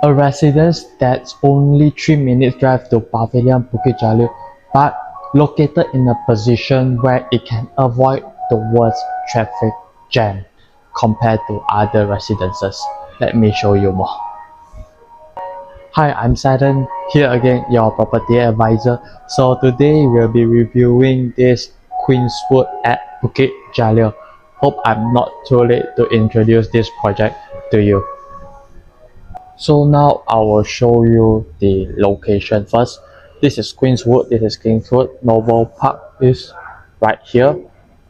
a residence that's only 3 minutes drive to Pavilion Bukit Jalil, but located in a position where it can avoid the worst traffic jam compared to other residences. Let me show you more. Hi, I'm Saturn, here again, your property advisor. So today we'll be reviewing this Queenswoodz at Bukit Jalil. Hope I'm not too late to introduce this project to you. So now I will show you the location first. This is Queenswoodz, this is Queenswoodz. Novel Park is right here.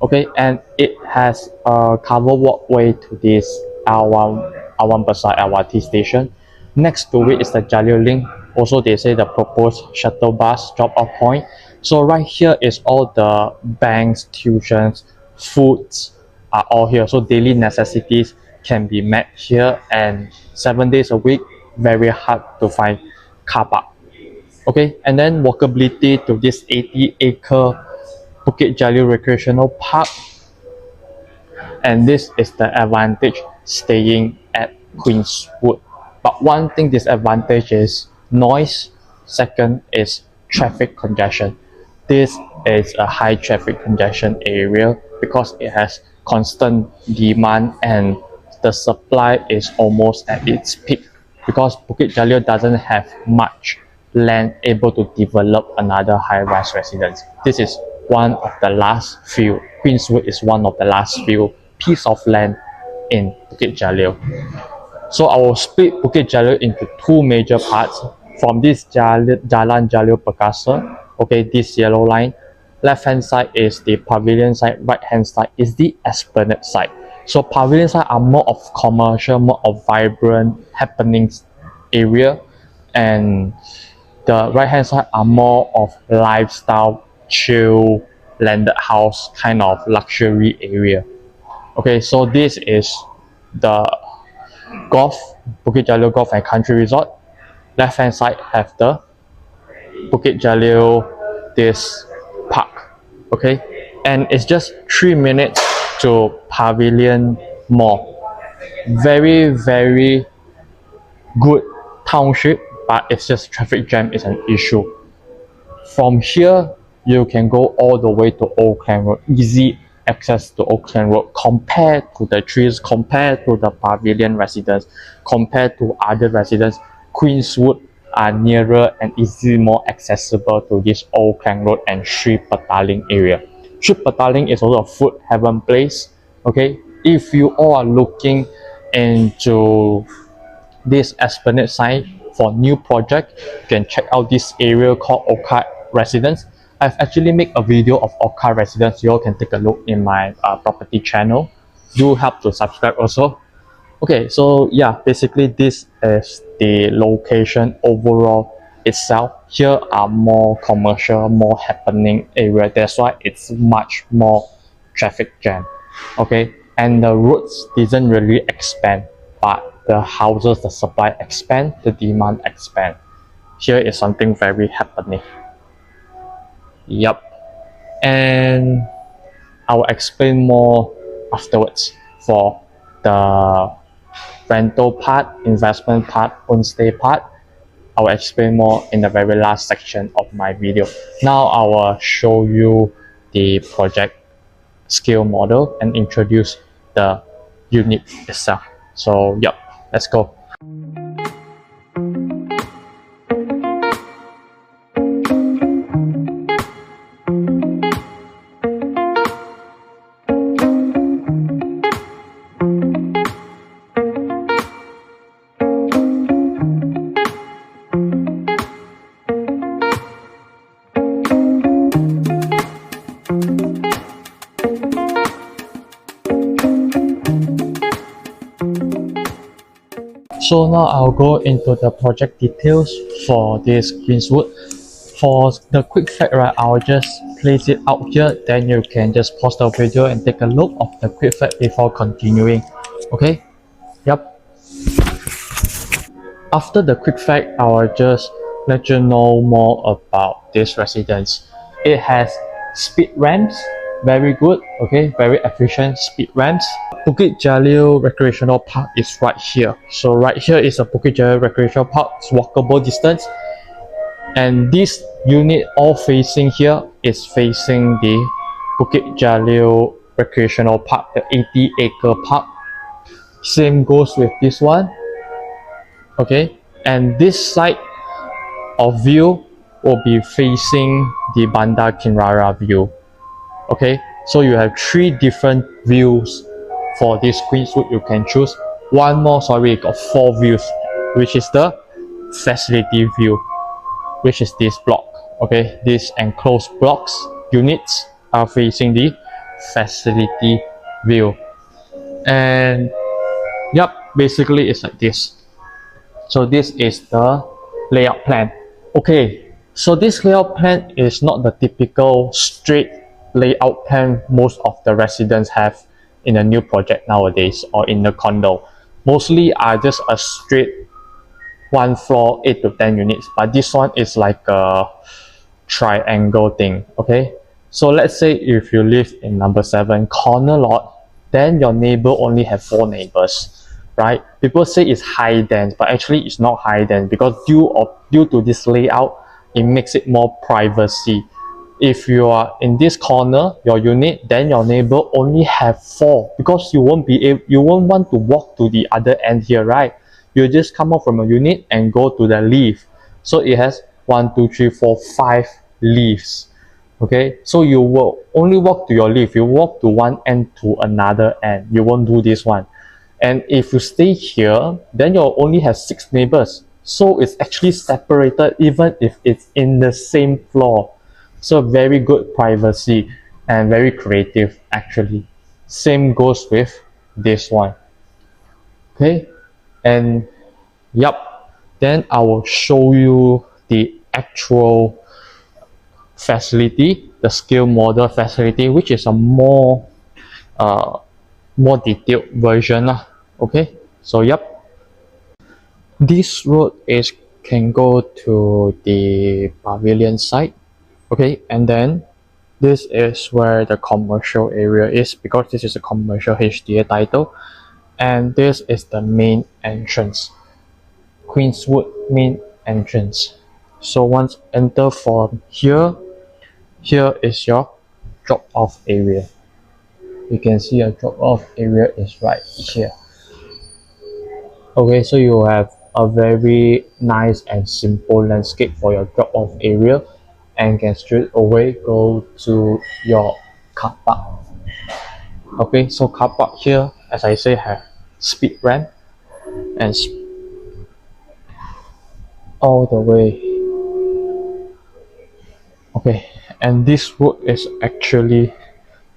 Okay, and it has a covered walkway to this L1 beside LRT station. Next to it is the Jalil Link. Also, they say the proposed shuttle bus drop-off point. So right here is all the banks, tuitions, foods are all here. So daily necessities can be met here, and 7 days a week, very hard to find car park. Okay, and then walkability to this 80-acre Bukit Jalil Recreational Park. And this is the advantage staying at Queenswoodz. But one thing disadvantage is noise. Second is traffic congestion. This is a high traffic congestion area because it has constant demand and the supply is almost at its peak, because Bukit Jalil doesn't have much land able to develop another high-rise residence. This is one of the last few. Queenswoodz is one of the last few piece of land in Bukit Jalil. So I will split Bukit Jalil into two major parts. From this Jalan Jalil Perkasa, okay, this yellow line, left hand side is the Pavilion side, right hand side is the Esplanade side. So Pavilion side are more of commercial, more of vibrant happenings area, and the right hand side are more of lifestyle, chill, landed house kind of luxury area. Okay, so this is the Bukit Jalil Golf and Country Resort. Left hand side have the Bukit Jalil this park. Okay, and it's just 3 minutes to Pavilion Mall. Very good township, but it's just traffic jam is an issue. From here you can go all the way to Oakland Road, easy access to Oakland Road compared to the trees, compared to the Pavilion residence, compared to other residents. Queenswoodz are nearer and easily more accessible to this Oakland Road and Sri Petaling area. Sri Petaling is also a food heaven place. Okay, if you all are looking into this Esplanade side for new project, you can check out this area called Orchard Residence. I've actually made a video of Orchard Residence. You all can take a look in my property channel. Do help to subscribe also. Okay, so yeah, basically this is the location overall itself. Here are more commercial, more happening area. That's why it's much more traffic jam. Okay, and the roads didn't really expand, but the houses, the supply expand, the demand expand. Here is something very happening. Yep, and I will explain more afterwards for the rental part, investment part, own stay part. I will explain more in the very last section of my video. Now I will show you the project scale model and introduce the unit itself. So yep, let's go. So now I'll go into the project details for this Queenswoodz. For the quick fact, right, I'll just place it out here, then you can just pause the video and take a look of the quick fact before continuing. Okay, yep. After the quick fact, I will just let you know more about this residence. It has speed ramps, very good, okay, very efficient speed ramps. Bukit Jalil Recreational Park is right here. So right here is a Bukit Jalil Recreational Park, it's walkable distance. And this unit all facing here is facing the Bukit Jalil Recreational Park, the 80-acre park. Same goes with this one, okay, and this side of view will be facing the Bandar Kinrara view. Okay, so you have 3 different views for this Queenswood. You can choose one more, sorry, you got 4 views, which is the facility view, which is this block. Okay, these enclosed blocks units are facing the facility view. And yep, basically it's like this. So this is the layout plan. Okay, so this layout plan is not the typical straight layout plan most of the residents have in a new project nowadays or in the condo. Mostly are just a straight 1 floor 8 to 10 units, but this one is like a triangle thing. Okay, so let's say if you live in number 7 corner lot, then your neighbor only have 4 neighbors, right? People say it's high dense, but actually it's not high dense because due to this layout, it makes it more privacy. If you are in this corner, your unit, then your neighbor only have 4 because you won't want to walk to the other end here, right? You just come out from a unit and go to the lift. So it has 1, 2, 3, 4, 5 lifts. Okay, so you will only walk to your lift. You walk to one end to another end. You won't do this one. And if you stay here, then you'll only have 6 neighbors. So it's actually separated even if it's in the same floor. So very good privacy and very creative actually. Same goes with this one. Okay, and yep, then I will show you the actual facility, the scale model facility, which is a more detailed version. Okay, so yep, this road can go to the Pavilion site. Okay, and then this is where the commercial area is because this is a commercial HDA title, and this is the main entrance, Queenswood main entrance. So once enter from here is your drop-off area. You can see a drop-off area is right here. Okay, so you have a very nice and simple landscape for your drop-off area and can straight away go to your car park. Okay, so car park here, as I say, have speed ramp and all the way. Okay, and this road is actually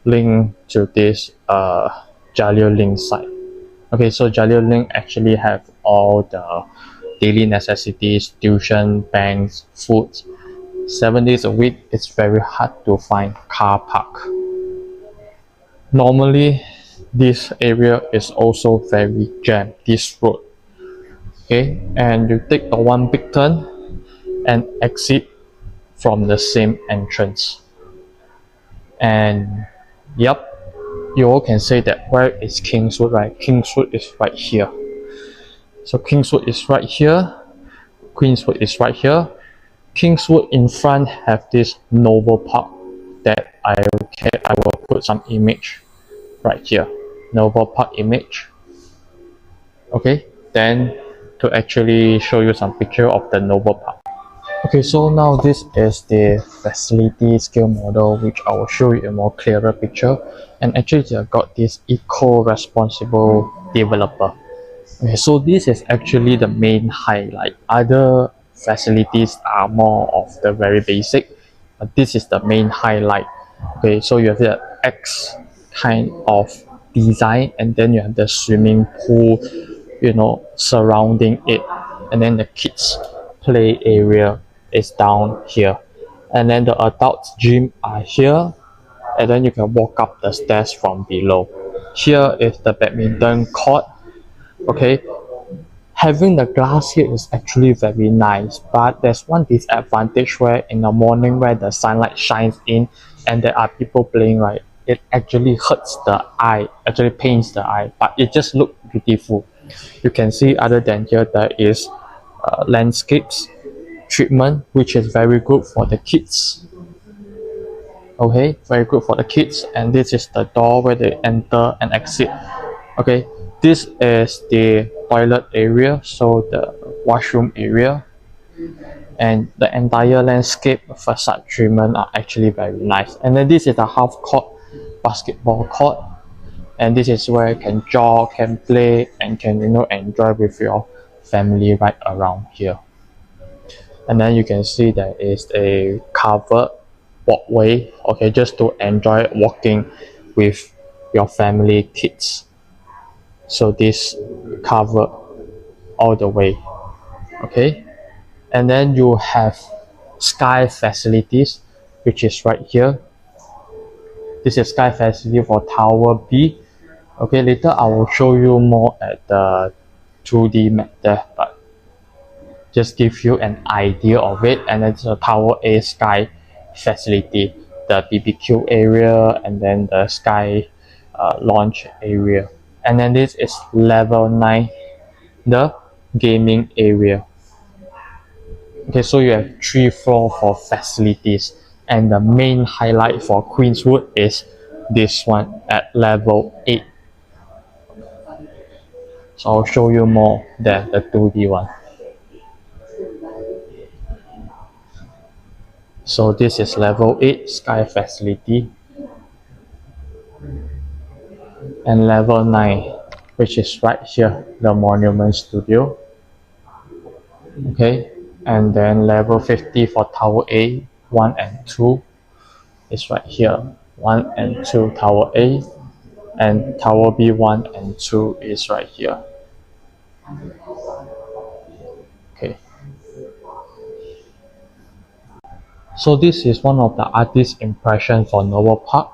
linked to this Jalil Link site. Okay, so Jalil Link actually have all the daily necessities, tuition, banks, food. 7 days a week, it's very hard to find car park. Normally, this area is also very jammed, this road. Okay, and you take the one big turn and exit from the same entrance. And yep, you all can say that where is Queenswood, right? Queenswood is right here. So Queenswood is right here, Queenswood is right here. Queenswood in front have this Noble Park that I will put some image right here, Noble Park image. Okay, then to actually show you some picture of the Noble Park. Okay, so now this is the facility scale model, which I will show you a more clearer picture. And actually they have got this eco-responsible developer. Okay, so this is actually the main highlight. Other facilities are more of the very basic, but this is the main highlight. Okay, so you have the X kind of design, and then you have the swimming pool, you know, surrounding it, and then the kids play area is down here, and then the adults gym are here, and then you can walk up the stairs from below. Here is the badminton court. Okay, having the glass here is actually very nice, but there's one disadvantage where in the morning where the sunlight shines in and there are people playing, right, it actually hurts the eye, actually pains the eye, but it just looks beautiful. You can see other than here there is landscapes treatment, which is very good for the kids. Okay, very good for the kids. And this is the door where they enter and exit. Okay, this is the toilet area, so the washroom area, and the entire landscape facade treatment are actually very nice. And then this is the half court basketball court, and this is where you can jog, can play, and can enjoy with your family right around here. And then you can see there is a covered walkway, okay, just to enjoy walking with your family, kids. So this covered all the way, okay. And then you have sky facilities, which is right here. This is sky facility for Tower B. Okay, later I will show you more at the 2D map there, but just give you an idea of it. And then the Tower A sky facility, the BBQ area, and then the sky launch area. And then this is level 9, the gaming area. Okay, so you have 3 floors for facilities, and the main highlight for Queenswood is this one at level 8. So I'll show you more than the 2D one. So this is level 8 sky facility, and level 9, which is right here, the monument studio. Okay, and then level 50 for Tower A 1 and 2 is right here, 1 and 2 Tower A, and Tower B 1 and 2 is right here. Okay, so this is one of the artist's impression for Noble Park.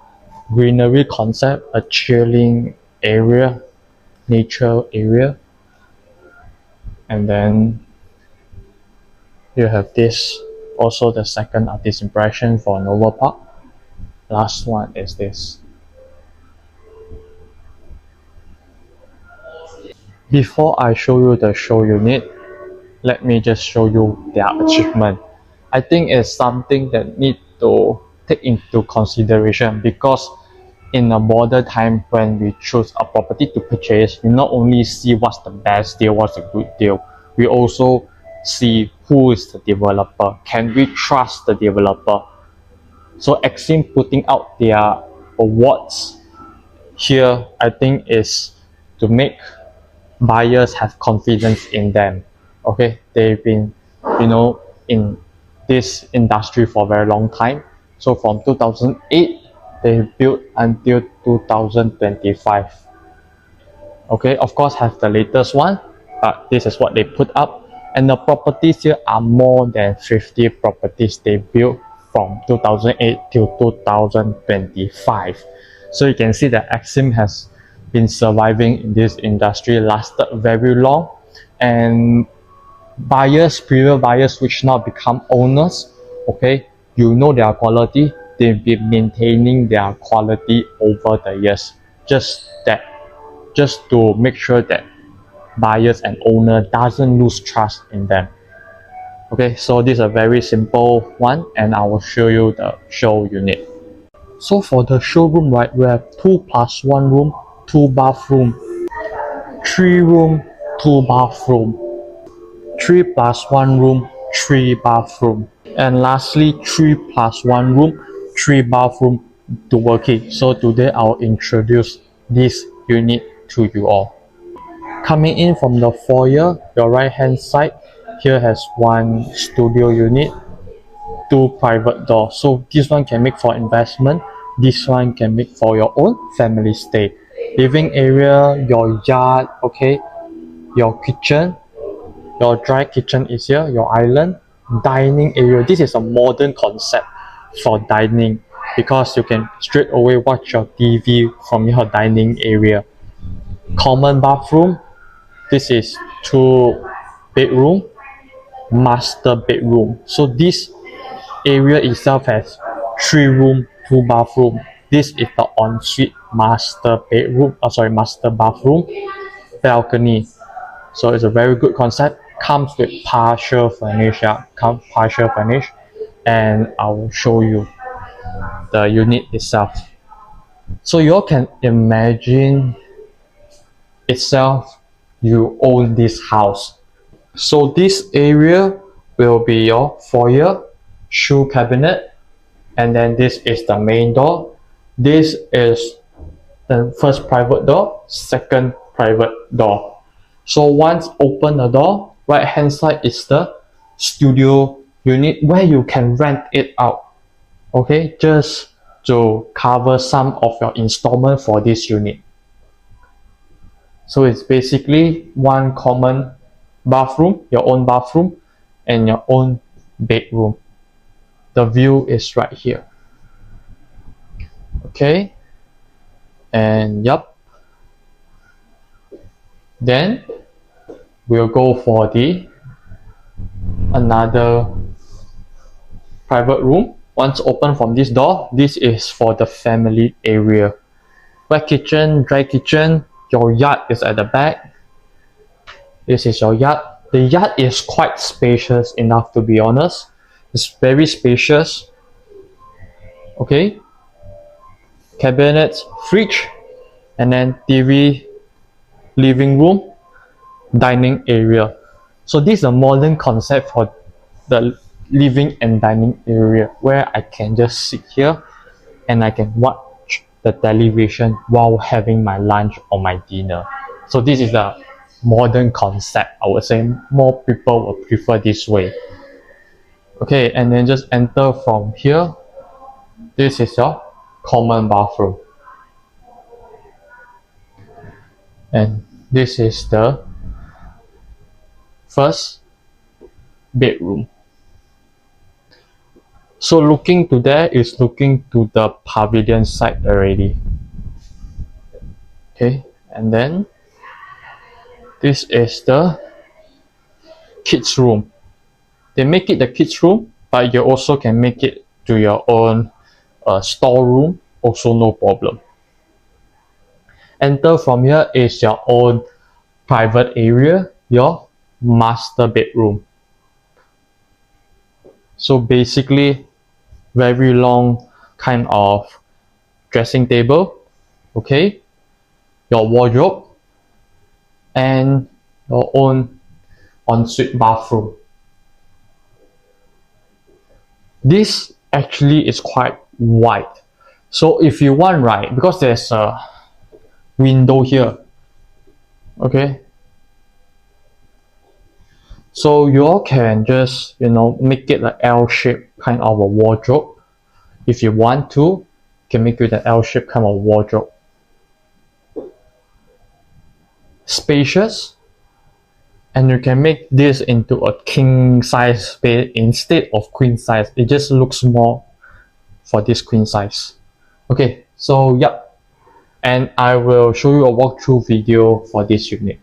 Greenery concept, a chilling area, nature area. And then you have this, also the second artist impression for Noble Park. Last one is this. Before I show you the show unit, let me just show you their achievement. I think it's something that need to take into consideration, because in a modern time when we choose a property to purchase, we not only see what's the best deal, what's a good deal, we also see who is the developer. Can we trust the developer? So EXSIM putting out their awards here, I think, is to make buyers have confidence in them. Okay, they've been in this industry for a very long time. So from 2008 they built until 2025. Okay, of course have the latest one, but this is what they put up. And the properties here are more than 50 properties they built from 2008 till 2025. So you can see that EXSIM has been surviving in this industry, lasted very long, and buyers, previous buyers which now become owners, okay, you know their quality, they've been maintaining their quality over the years, just to make sure that buyers and owner doesn't lose trust in them. Okay, so this is a very simple one, and I will show you the show unit. So for the showroom, right, we have 2+1 room, 2 bathroom, 3 room, 2 bathroom, 3+1 room, 3 bathroom, and lastly 3+1 room, 3 bathroom dual key. So today I'll introduce this unit to you all. Coming in from the foyer, your right hand side here has 1 studio unit, 2 private doors. So this one can make for investment, this one can make for your own family stay. Living area, your yard, okay, your kitchen, your dry kitchen is here, your island. Dining area, this is a modern concept for dining, because you can straight away watch your TV from your dining area. Common bathroom, this is 2 bedroom, master bedroom. So this area itself has 3 room, 2 bathroom. this is the ensuite master bathroom balcony. So it's a very good concept. Comes with partial furnish, and I will show you the unit itself. So you all can imagine itself, you own this house. So this area will be your foyer, shoe cabinet, and then this is the main door. This is the first private door, second private door. So once open the door, right hand side is the studio unit where you can rent it out, okay, just to cover some of your installment for this unit. So it's basically one common bathroom, your own bathroom, and your own bedroom. The view is right here. Okay, and yep. Then we'll go for the another private room. Once open from this door, this is for the family area. Wet kitchen, dry kitchen. Your yard is at the back. This is your yard. The yard is quite spacious enough, to be honest. It's very spacious. Okay. Cabinets, fridge, and then TV, living room, dining area. So this is a modern concept for the living and dining area where I can just sit here and I can watch the television while having my lunch or my dinner. So this is a modern concept. I would say more people will prefer this way. Okay, and then just enter from here. This is your common bathroom, and this is the first bedroom. So looking to there is looking to the pavilion side already. Okay, and then this is the kids room. They make it the kids room, but you also can make it to your own storeroom, also no problem. Enter from here is your own private area, your master bedroom. So basically very long kind of dressing table, okay, your wardrobe, and your own ensuite bathroom. This actually is quite wide. So if you want, right, because there's a window here, okay, so you all can just, you know, make it an L-shaped kind of a wardrobe. If you want to, you can make it an L-shaped kind of wardrobe. Spacious, and you can make this into a king size bed instead of queen size. It just looks more for this queen size. Okay, so yep, and I will show you a walkthrough video for this unit.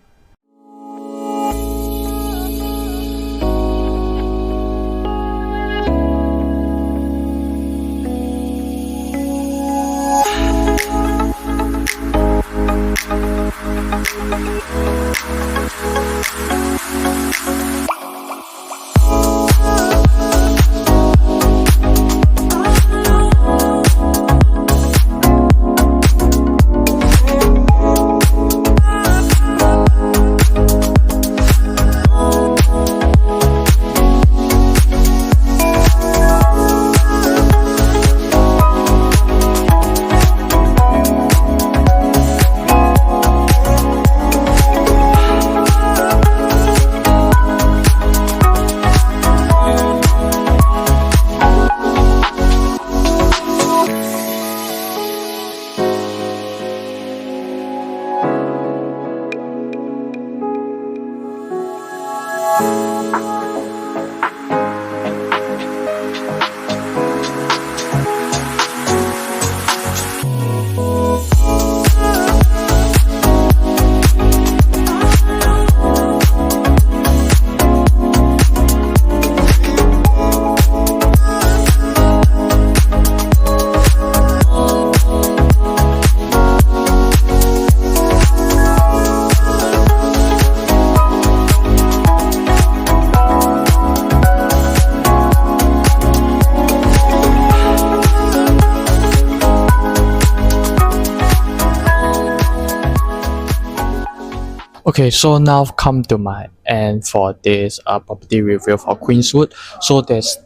Okay, so now come to my end for this property review for Queenswood. So there's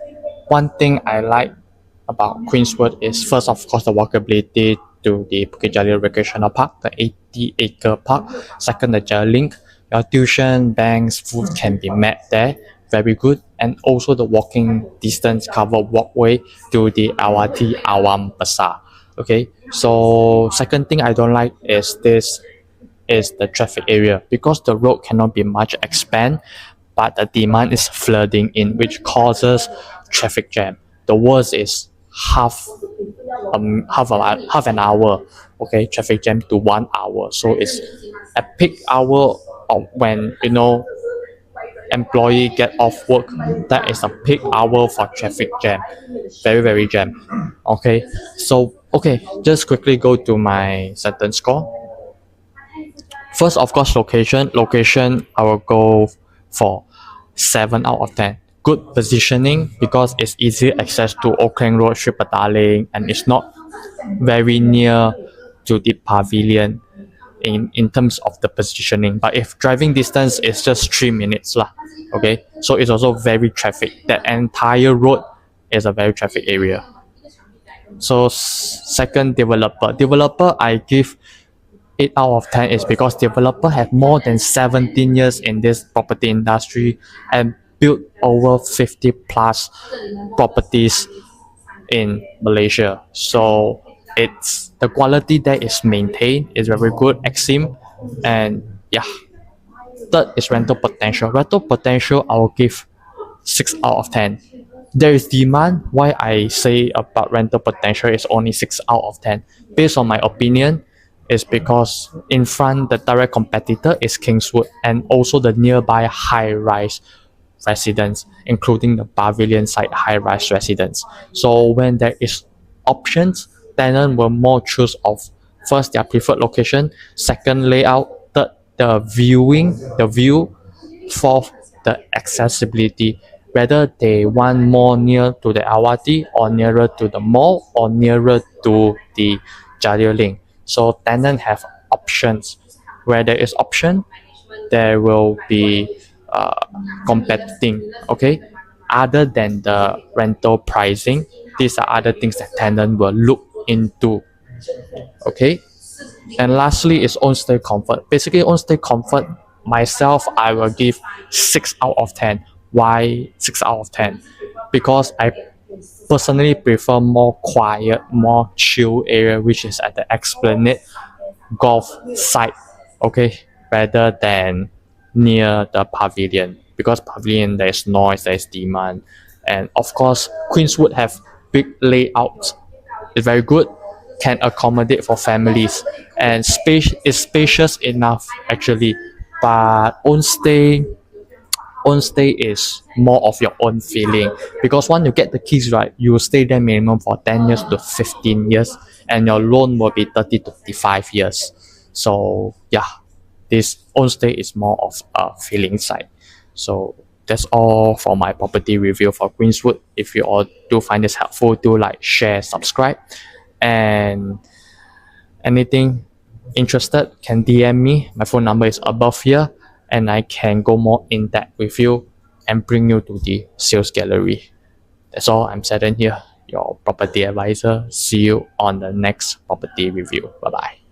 one thing I like about Queenswood is first, of course, the walkability to the Bukit Jalil Recreational Park, the 80-acre park. Second, the Jalink. Your tuition, banks, food can be met there. Very good. And also the walking distance covered walkway to the LRT Awam Besar. Okay, so second thing I don't like is the traffic area because the road cannot be much expand, but the demand is flooding in, which causes traffic jam. The worst is half an hour, okay, traffic jam to 1 hour. So it's a peak hour of when employee get off work. That is a peak hour for traffic jam, very jam. Okay, so okay, just quickly go to my sentence score. First, of course, location. Location, I will go for 7 out of 10. Good positioning because it's easy access to Auckland Road, Darling, and it's not very near to the pavilion in terms of the positioning. But if driving distance is just 3 minutes lah, okay, so it's also very traffic. That entire road is a very traffic area. So second, developer I give 8 out of 10 is because developer have more than 17 years in this property industry and built over 50 plus properties in Malaysia. So it's the quality that is maintained is very good, EXSIM, and yeah. Third is rental potential. Rental potential I will give 6 out of 10. There is demand. Why I say about rental potential is only 6 out of 10. Based on my opinion, is because in front the direct competitor is Kingswood and also the nearby high-rise residents, including the Pavilion side high-rise residents. So when there is options, tenant will more choose of first their preferred location, second layout, third the view, fourth the accessibility, whether they want more near to the LRT or nearer to the mall or nearer to the Jalil link. So tenant have options. Where there is option, there will be competing. Okay, other than the rental pricing, these are other things that tenant will look into. Okay, and lastly is on stay comfort. Basically, on stay comfort, myself I will give 6 out of 10. Why 6 out of 10? Because I personally prefer more quiet, more chill area, which is at the Esplanade golf site, okay, rather than near the pavilion. Because pavilion there is noise, there is demand, and of course Queenswood have big layouts. It's very good, can accommodate for families, and space is spacious enough actually. But own stay is more of your own feeling because once you get the keys right, you will stay there minimum for 10 years to 15 years and your loan will be 30 to 35 years. So yeah, this own stay is more of a feeling side. So that's all for my property review for Queenswood. If you all do find this helpful, do like, share, subscribe, and anything interested can DM me. My phone number is above here and I can go more in depth with you and bring you to the sales gallery. That's all. I'm Saturn here, your property advisor. See you on the next property review. Bye bye.